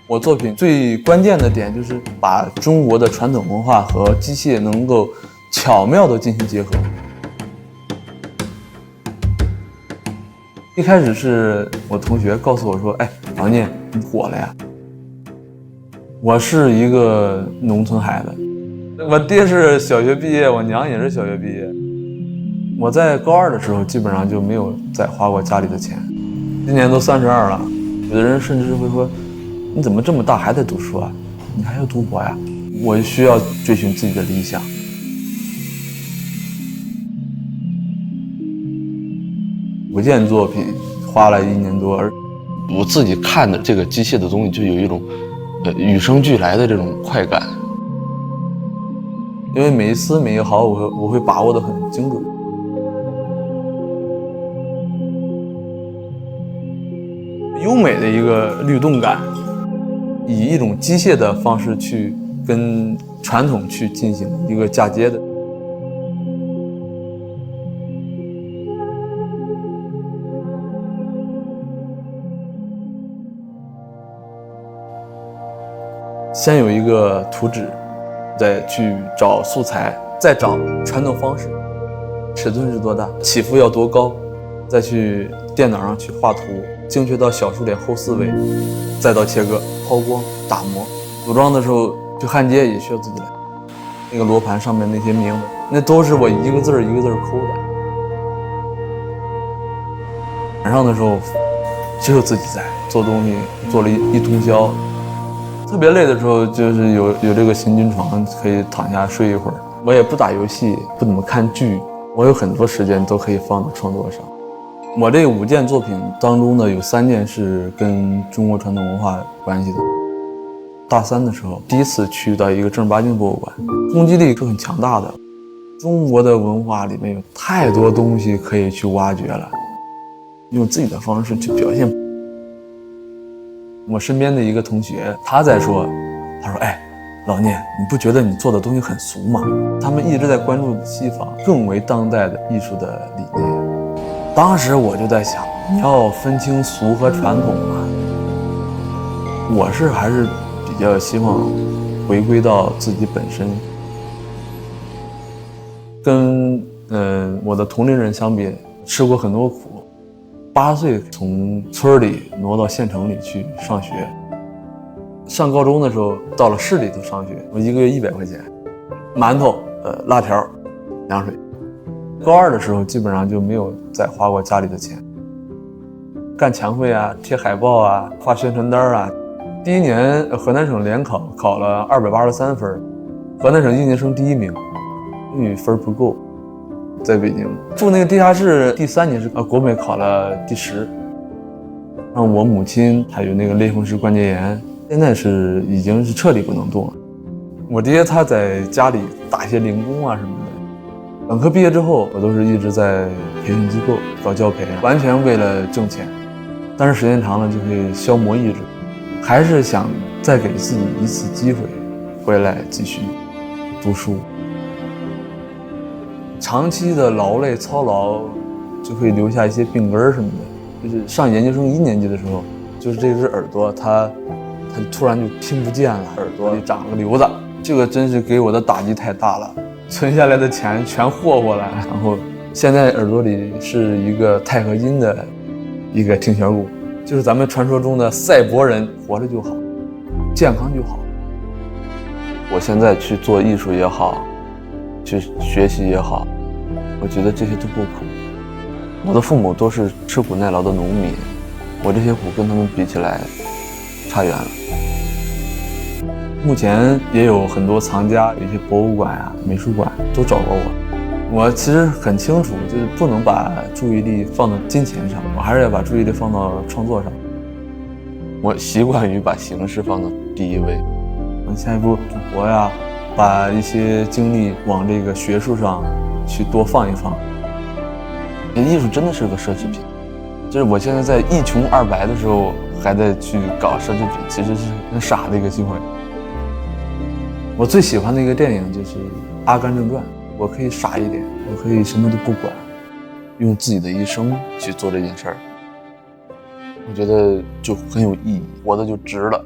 我作品最关键的点就是把中国的传统文化和机械能够巧妙地进行结合。一开始是我同学告诉我说：“哎，老聂，你火了呀！”我是一个农村孩子，我爹是小学毕业，我娘也是小学毕业。我在高2的时候基本上就没有再花过家里的钱。今年都32了，有的人甚至会说：“你怎么这么大还在读书啊？你还要读博呀？”我需要追寻自己的理想。5件作品花了1年多，而我自己看的这个机械的东西就有一种与生俱来的这种快感，因为每一丝每一毫我会把握得很精准。优美的一个律动感，以一种机械的方式去跟传统去进行一个嫁接的。先有一个图纸，再去找素材，再找传统方式，尺寸是多大，起伏要多高，再去电脑上去画图，精确到小数点后4位，再到切割、抛光、打磨。组装的时候，就焊接也需要自己来。那个罗盘上面那些名字，那都是我一个字一个字抠的。晚上的时候，只有自己在做东西，做了一通宵。特别累的时候，就是有这个行军床，可以躺下睡一会儿。我也不打游戏，不怎么看剧，我有很多时间都可以放到创作上。我这5件作品当中呢，有3件是跟中国传统文化有关系的。大3的时候，第一次去到一个正儿八经博物馆，冲击力是很强大的。中国的文化里面有太多东西可以去挖掘了，用自己的方式去表现。我身边的一个同学，他说：“哎，老聂，你不觉得你做的东西很俗吗？”他们一直在关注西方更为当代的艺术的理念。当时我就在想，你要分清俗和传统嘛。我还是比较希望回归到自己本身，跟我的同龄人相比，吃过很多苦。8岁从村里挪到县城里去上学，上高中的时候到了市里头上学，我1个月100块钱，馒头、辣条、凉水。高2的时候基本上就没有再花过家里的钱，干墙绘啊、贴海报啊、画宣传单啊。第1年河南省联考考了283分，河南省应届生第1名，英语分不够。在北京住那个地下室，第3年是国美考了第10。让我母亲她有那个类风湿关节炎，现在已经是彻底不能动了。我爹他在家里打一些零工啊什么的。本科毕业之后，我都是一直在培训机构搞教培，完全为了挣钱。但是时间长了就会消磨意志，还是想再给自己一次机会，回来继续读书。长期的劳累操劳就会留下一些病根什么的。就是上研究生1年级的时候，就是这只耳朵它突然就听不见了，耳朵里长了个瘤子，这个真是给我的打击太大了。存下来的钱全霍霍了，然后现在耳朵里是一个钛合金的一个听弦骨，就是咱们传说中的赛博人，活着就好，健康就好。我现在去做艺术也好，去学习也好，我觉得这些都不苦。我的父母都是吃苦耐劳的农民，我这些苦跟他们比起来差远了。目前也有很多藏家，有一些博物馆啊、美术馆都找过我。我其实很清楚，就是不能把注意力放到金钱上，我还是要把注意力放到创作上。我习惯于把形式放到第1位。我下一步读博呀，把一些精力往这个学术上去多放一放。艺术真的是个奢侈品，就是我现在在一穷二白的时候还在去搞奢侈品，其实是很傻的一个行为。我最喜欢的一个电影就是《阿甘正传》，我可以傻一点，我可以什么都不管，用自己的一生去做这件事儿，我觉得就很有意义，活的就值了。